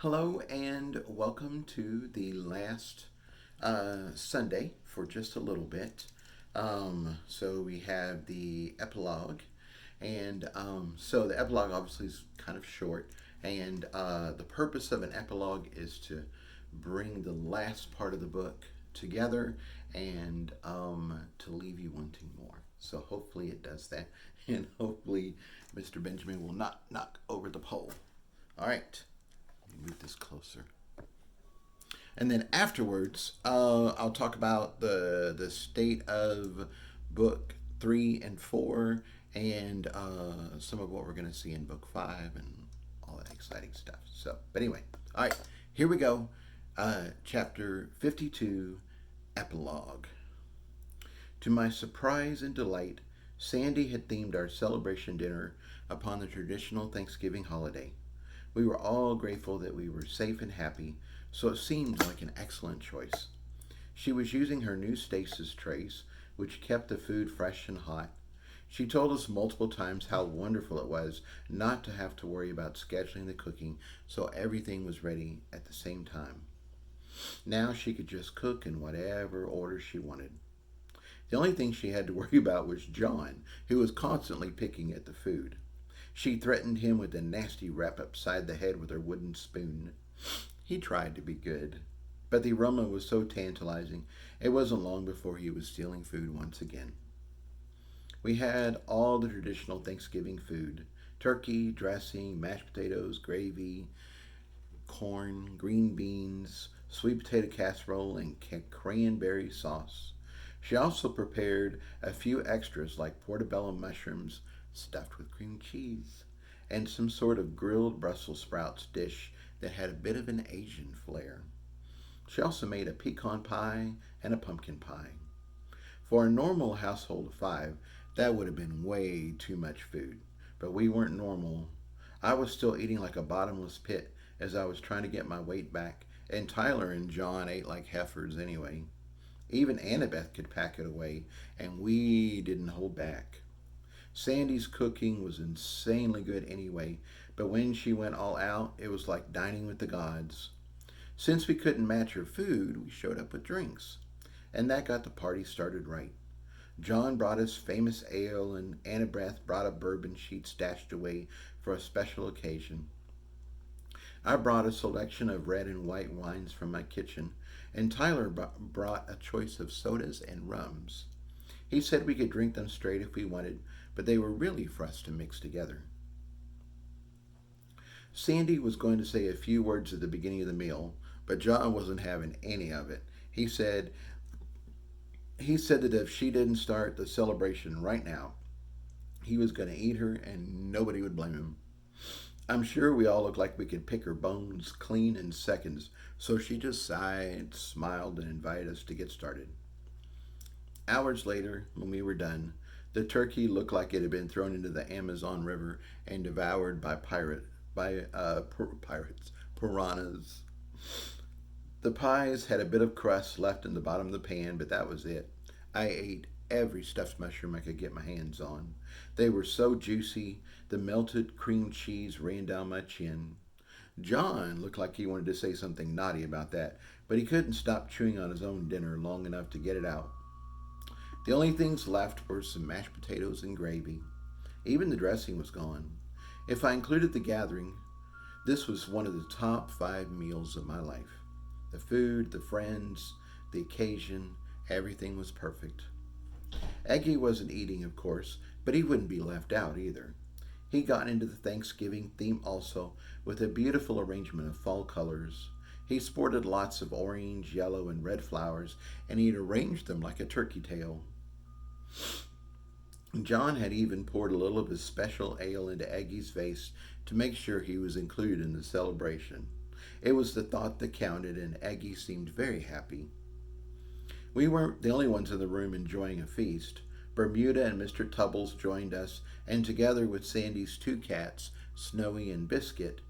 Hello and welcome to the last Sunday for just a little bit. So we have the epilogue, and so the epilogue obviously is kind of short, and the purpose of an epilogue is to bring the last part of the book together and to leave you wanting more. So hopefully it does that, and hopefully Mr. Benjamin will not knock over the pole. All right. Move this closer. And then afterwards, I'll talk about the state of book 3 and 4, and some of what we're going to see in book 5, and all that exciting stuff. So, but anyway, all right, here we go. Chapter 52, Epilogue. To my surprise and delight, Sandy had themed our celebration dinner upon the traditional Thanksgiving holiday. We were all grateful that we were safe and happy, so it seemed like an excellent choice. She was using her new stasis trays, which kept the food fresh and hot. She told us multiple times how wonderful it was not to have to worry about scheduling the cooking, so everything was ready at the same time. Now she could just cook in whatever order she wanted. The only thing she had to worry about was John, who was constantly picking at the food. She threatened him with a nasty rap upside the head with her wooden spoon. He tried to be good, but the aroma was so tantalizing, it wasn't long before he was stealing food once again. We had all the traditional Thanksgiving food: turkey, dressing, mashed potatoes, gravy, corn, green beans, sweet potato casserole, and cranberry sauce. She also prepared a few extras like portobello mushrooms stuffed with cream cheese, and some sort of grilled Brussels sprouts dish that had a bit of an Asian flair. She also made a pecan pie and a pumpkin pie. For a normal household of 5, that would have been way too much food, but we weren't normal. I was still eating like a bottomless pit as I was trying to get my weight back, and Tyler and John ate like heifers anyway. Even Annabeth could pack it away, and we didn't hold back. Sandy's cooking was insanely good anyway, but when she went all out, it was like dining with the gods. Since we couldn't match her food, we showed up with drinks, and that got the party started right. John brought us famous ale, and Annabeth brought a bourbon she'd stashed away for a special occasion. I brought a selection of red and white wines from my kitchen, and Tyler brought a choice of sodas and rums. He said we could drink them straight if we wanted, but they were really for us to mix together. Sandy was going to say a few words at the beginning of the meal, but John wasn't having any of it. He said that if she didn't start the celebration right now, he was going to eat her and nobody would blame him. I'm sure we all looked like we could pick her bones clean in seconds, so she just sighed, smiled, and invited us to get started. Hours later, when we were done, the turkey looked like it had been thrown into the Amazon River and devoured by pirates, piranhas. The pies had a bit of crust left in the bottom of the pan, but that was it. I ate every stuffed mushroom I could get my hands on. They were so juicy, the melted cream cheese ran down my chin. John looked like he wanted to say something naughty about that, but he couldn't stop chewing on his own dinner long enough to get it out. The only things left were some mashed potatoes and gravy. Even the dressing was gone. If I included the gathering, this was one of the top 5 meals of my life. The food, the friends, the occasion, everything was perfect. Eggy wasn't eating, of course, but he wouldn't be left out either. He got into the Thanksgiving theme also, with a beautiful arrangement of fall colors. He sported lots of orange, yellow, and red flowers, and he'd arranged them like a turkey tail. John had even poured a little of his special ale into Eggy's vase to make sure he was included in the celebration. It was the thought that counted, and Eggy seemed very happy. We weren't the only ones in the room enjoying a feast. Bermuda and Mr. Tubbles joined us, and together with Sandy's 2 cats, Snowy and Biscuit,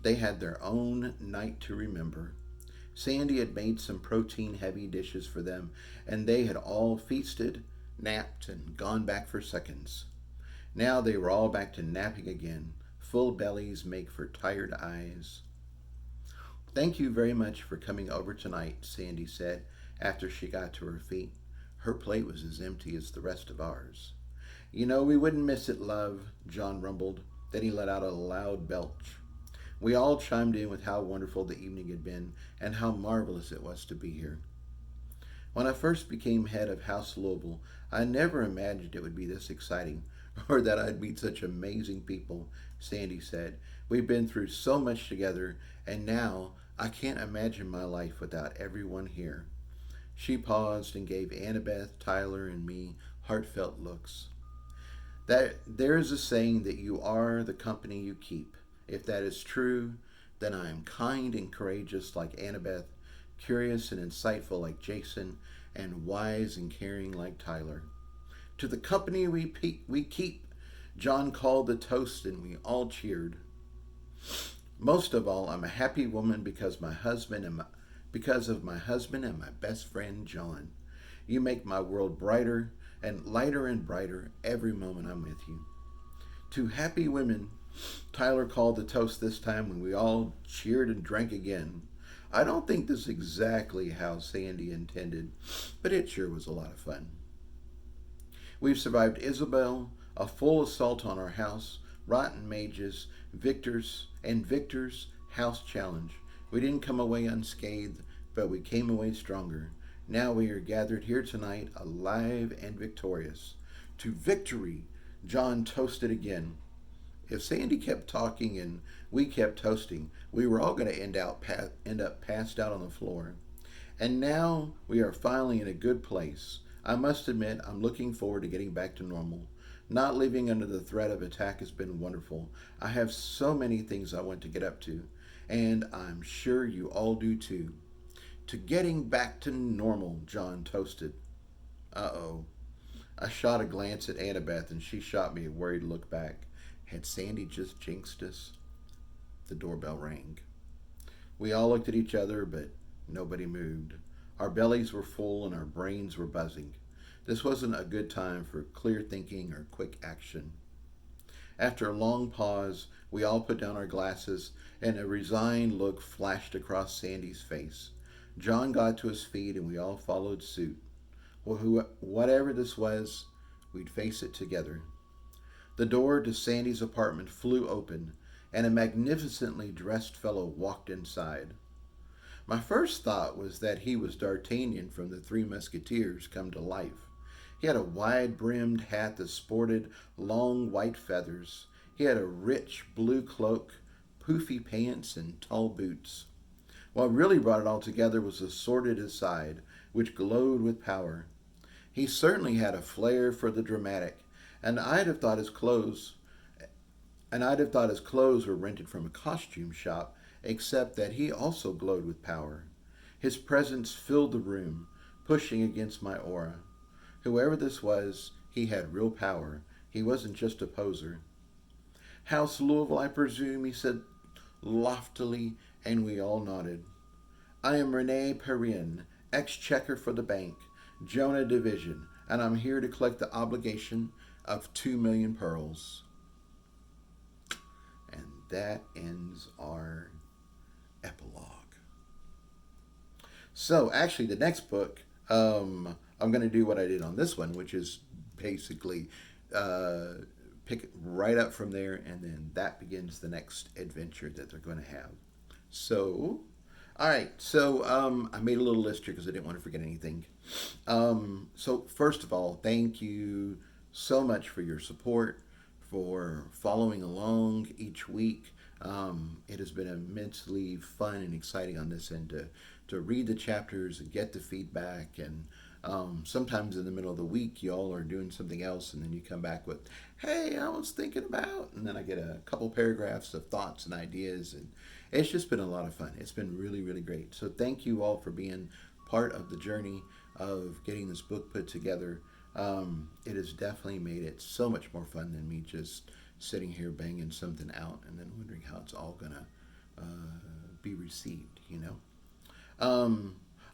they had their own night to remember. Sandy had made some protein-heavy dishes for them, and they had all feasted, napped, and gone back for seconds. Now they were all back to napping again. Full bellies make for tired eyes. Thank you very much for coming over tonight, Sandy said after she got to her feet. Her plate was as empty as the rest of ours. You know, we wouldn't miss it, love, John rumbled. Then he let out a loud belch. We all chimed in with how wonderful the evening had been and how marvelous it was to be here. When I first became head of House Louisville, I never imagined it would be this exciting or that I'd meet such amazing people, Sandy said. We've been through so much together, and now I can't imagine my life without everyone here. She paused and gave Annabeth, Tyler, and me heartfelt looks. That there is a saying that you are the company you keep. If that is true, then I am kind and courageous like Annabeth, curious and insightful like Jason, and wise and caring like Tyler. To the company we keep, John called the toast and we all cheered. Most of all, I'm a happy woman because of my husband and my best friend John. You make my world brighter and brighter every moment I'm with you. To happy women, Tyler called the toast this time when we all cheered and drank again. I don't think this is exactly how Sandy intended, but it sure was a lot of fun. We've survived Isabel, a full assault on our house, rotten mages, Victor's house challenge. We didn't come away unscathed, but we came away stronger. Now we are gathered here tonight, alive and victorious. To victory, John toasted again. If Sandy kept talking and we kept toasting, we were all going to end up passed out on the floor. And now we are finally in a good place. I must admit, I'm looking forward to getting back to normal. Not living under the threat of attack has been wonderful. I have so many things I want to get up to, and I'm sure you all do too. To getting back to normal, John toasted. Uh-oh. I shot a glance at Annabeth, and she shot me a worried look back. Had Sandy just jinxed us? The doorbell rang. We all looked at each other, but nobody moved. Our bellies were full and our brains were buzzing. This wasn't a good time for clear thinking or quick action. After a long pause, we all put down our glasses and a resigned look flashed across Sandy's face. John got to his feet and we all followed suit. Whatever this was, we'd face it together. The door to Sandy's apartment flew open and a magnificently dressed fellow walked inside. My first thought was that he was D'Artagnan from the Three Musketeers come to life. He had a wide-brimmed hat that sported long white feathers. He had a rich blue cloak, poofy pants, and tall boots. What really brought it all together was the sword at his side, which glowed with power. He certainly had a flair for the dramatic, and I'd have thought his clothes were rented from a costume shop, except that he also glowed with power. His presence filled the room, pushing against my aura. Whoever this was, he had real power. He wasn't just a poser. House Louisville, I presume, he said loftily, and we all nodded. I am Rene Perrin, ex-checker for the bank, Jonah Division, and I'm here to collect the obligation of 2 million pearls. And that ends our epilogue. So, actually, the next book, I'm going to do what I did on this one, which is basically pick it right up from there, and then that begins the next adventure that they're going to have. So, all right. So, I made a little list here because I didn't want to forget anything. So, first of all, thank you so much for your support, for following along each week. It has been immensely fun and exciting on this end to read the chapters and get the feedback. And sometimes in the middle of the week, y'all are doing something else, and then you come back with, hey, I was thinking about, and then I get a couple paragraphs of thoughts and ideas. And it's just been a lot of fun. It's been really, really great. So thank you all for being part of the journey of getting this book put together. It has definitely made it so much more fun than me just sitting here banging something out and then wondering how it's all gonna be received, you know.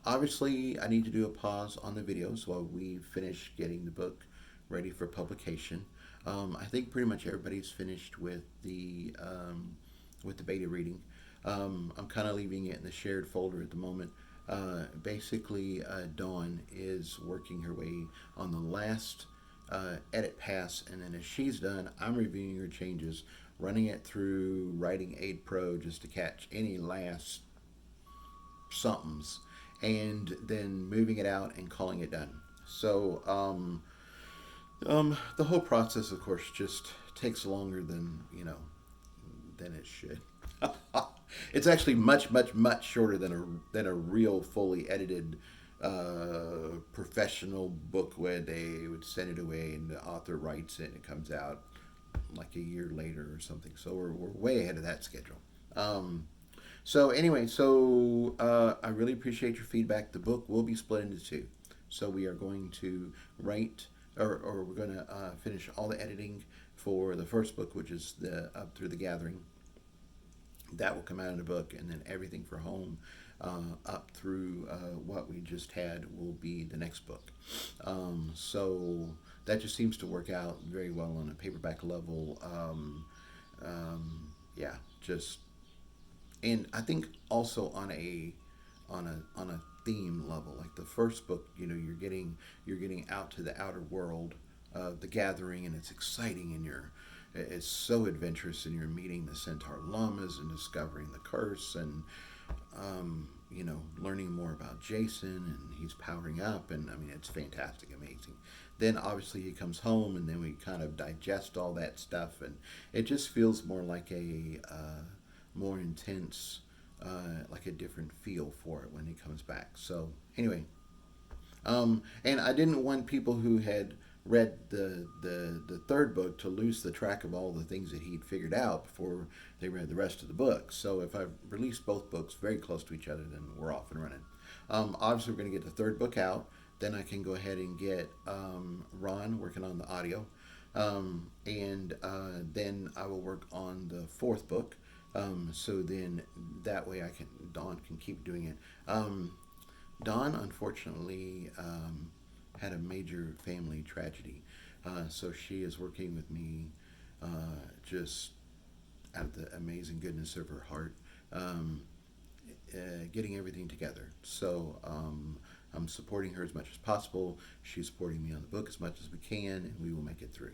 Obviously, I need to do a pause on the videos while we finish getting the book ready for publication. I think pretty much everybody's finished with the beta reading. I'm kind of leaving it in the shared folder at the moment. Basically, Dawn is working her way on the last edit pass, and then as she's done, I'm reviewing her changes, running it through Writing Aid Pro just to catch any last somethings, and then moving it out and calling it done. So the whole process, of course, just takes longer than than it should. It's actually much, much, much shorter than a real fully edited professional book where they would send it away and the author writes it and it comes out like a year later or something. So we're way ahead of that schedule. Um, so anyway, I really appreciate your feedback. The book will be split into two. So we are going to write, or we're going to finish all the editing for the first book, which is the Up Through the Gathering. That will come out in the book, and then everything for home up through what we just had will be the next book. So that just seems to work out very well on a paperback level. Yeah, just and I think also on a theme level, like the first book, you're getting out to the outer world of the gathering, and it's exciting, and it's so adventurous, and you're meeting the centaur llamas and discovering the curse, and learning more about Jason, and he's powering up, and I mean it's fantastic, amazing. Then obviously he comes home, and then we kind of digest all that stuff, and it just feels more like a more intense, like a different feel for it when he comes back. So anyway, and I didn't want people who had read the third book to lose the track of all the things that he'd figured out before they read the rest of the book. So if I release both books very close to each other, then we're off and running. Obviously, we're going to get the third book out. Then I can go ahead and get Ron working on the audio. And then I will work on the fourth book. So then that way Dawn can keep doing it. Dawn, unfortunately, had a major family tragedy. So she is working with me just out of the amazing goodness of her heart, um, getting everything together. So I'm supporting her as much as possible. She's supporting me on the book as much as we can, and we will make it through.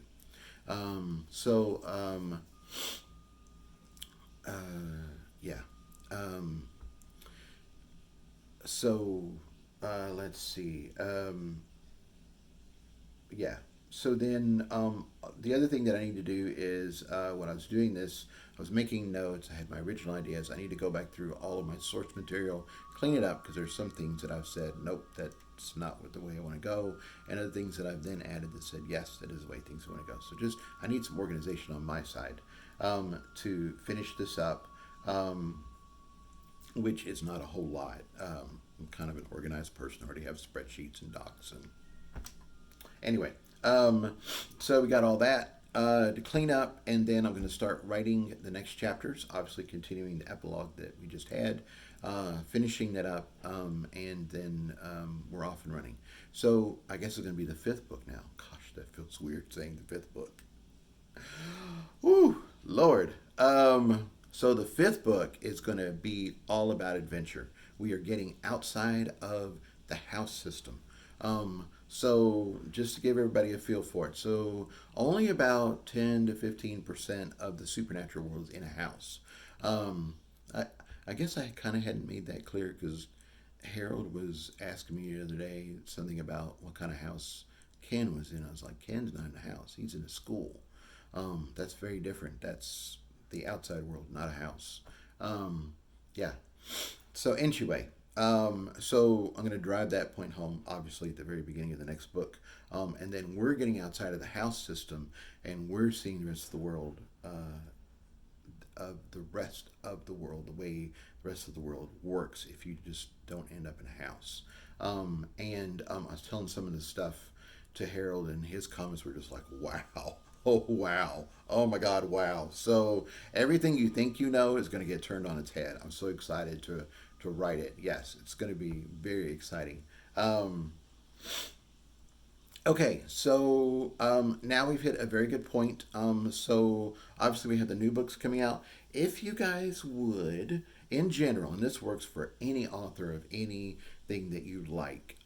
Um, so, um, uh, yeah. Um, let's see. Yeah. So then the other thing that I need to do is when I was doing this, I was making notes. I had my original ideas. I need to go back through all of my source material, clean it up because there's some things that I've said, nope, that's not the way I want to go, and other things that I've then added that said, yes, that is the way things want to go. So just I need some organization on my side to finish this up, which is not a whole lot. I'm kind of an organized person. I already have spreadsheets and docs and anyway, so we got all that to clean up, and then I'm going to start writing the next chapters. Obviously, continuing the epilogue that we just had, finishing that up, and then we're off and running. So I guess it's going to be the fifth book now. Gosh, that feels weird saying the fifth book. Whew, Lord. So the fifth book is going to be all about adventure. We are getting outside of the house system. So just to give everybody a feel for it, so only about 10 to 15% of the supernatural world is in a house. Um, I, I guess I kind of hadn't made that clear because Harold was asking me the other day something about what kind of house Ken was in. I was like, Ken's not in a house; he's in a school. That's very different. That's the outside world, not a house. Um, yeah. So anyway, so I'm going to drive that point home, obviously, at the very beginning of the next book. And then we're getting outside of the house system, and we're seeing the rest of the world, the way the rest of the world works if you just don't end up in a house. And I was telling some of this stuff to Harold, and his comments were just like, wow. Oh, wow. Oh, my God, wow. So everything you think you know is going to get turned on its head. I'm so excited to write it. Yes, it's going to be very exciting. Um, okay, so now we've hit a very good point. So obviously we have the new books coming out. if you guys would, in general, and this works for any author of anything that you like,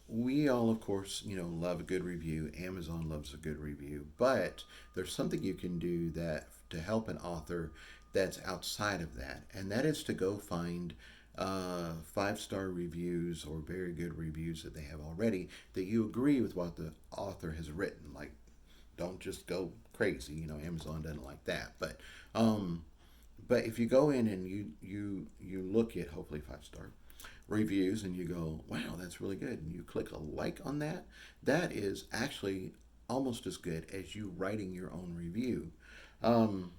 we all, of course, love a good review. Amazon loves a good review, but there's something you can do that to help an author that's outside of that, and that is to go find 5-star reviews or very good reviews that they have already that you agree with what the author has written. Like, don't just go crazy. Amazon doesn't like that, um, but if you go in and you look at hopefully 5-star reviews and you go, wow, that's really good, and you click a like on that, that is actually almost as good as you writing your own review. Um,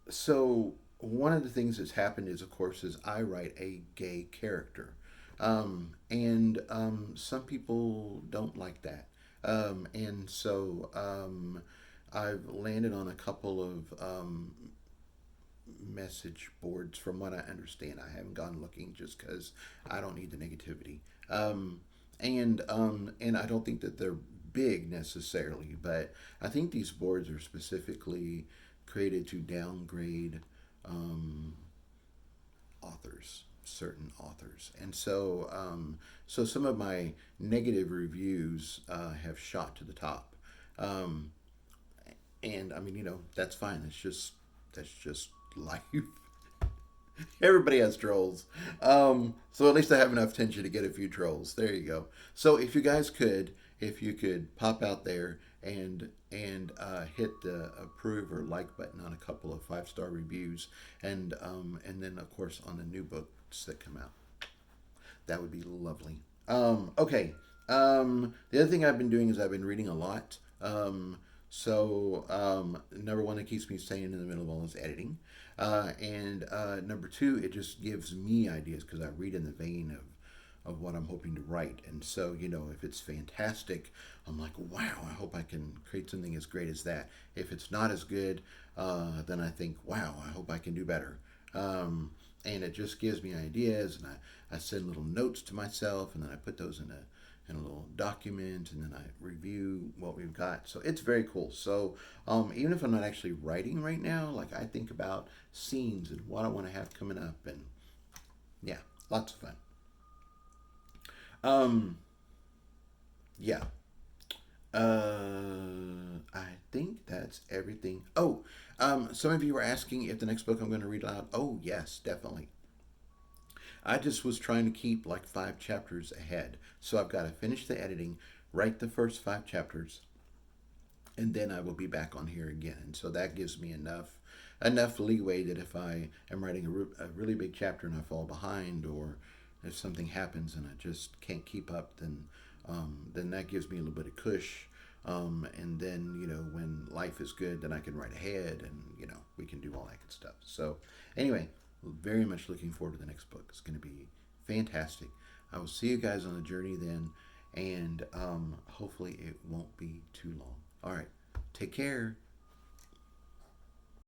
so one of the things that's happened is, of course, is I write a gay character, and some people don't like that, and so I've landed on a couple of message boards. From what I understand, I haven't gone looking just because I don't need the negativity, and I don't think that they're big necessarily, but I think these boards are specifically created to downgrade um, authors, certain authors, and so some of my negative reviews have shot to the top, um, and I mean, that's fine. That's just life. Everybody has trolls. So at least I have enough tension to get a few trolls. There you go. So if you could pop out there and hit the approve or like button on a couple of 5-star reviews, and then of course on the new books that come out, that would be lovely. Okay. The other thing I've been doing is I've been reading a lot. Number one, that keeps me sane in the middle of all this editing. And number two, it just gives me ideas because I read in the vein of what I'm hoping to write. And so, if it's fantastic, I'm like, wow, I hope I can create something as great as that. If it's not as good, then I think, wow, I hope I can do better. And it just gives me ideas, and I send little notes to myself, and then I put those in a little document, and then I review what we've got. So it's very cool. So even if I'm not actually writing right now, like I think about scenes and what I want to have coming up, and yeah, lots of fun. Um, yeah. I think that's everything. Oh, some of you were asking if the next book I'm going to read aloud. Oh, yes, definitely. I just was trying to keep like 5 chapters ahead. So I've got to finish the editing, write the first 5 chapters, and then I will be back on here again. And so that gives me enough leeway that if I am writing a really big chapter and I fall behind, or if something happens and I just can't keep up, then that gives me a little bit of cush. And then when life is good, then I can write ahead, and we can do all that good stuff. So anyway, very much looking forward to the next book. It's going to be fantastic. I will see you guys on the journey then, and hopefully it won't be too long. All right, take care.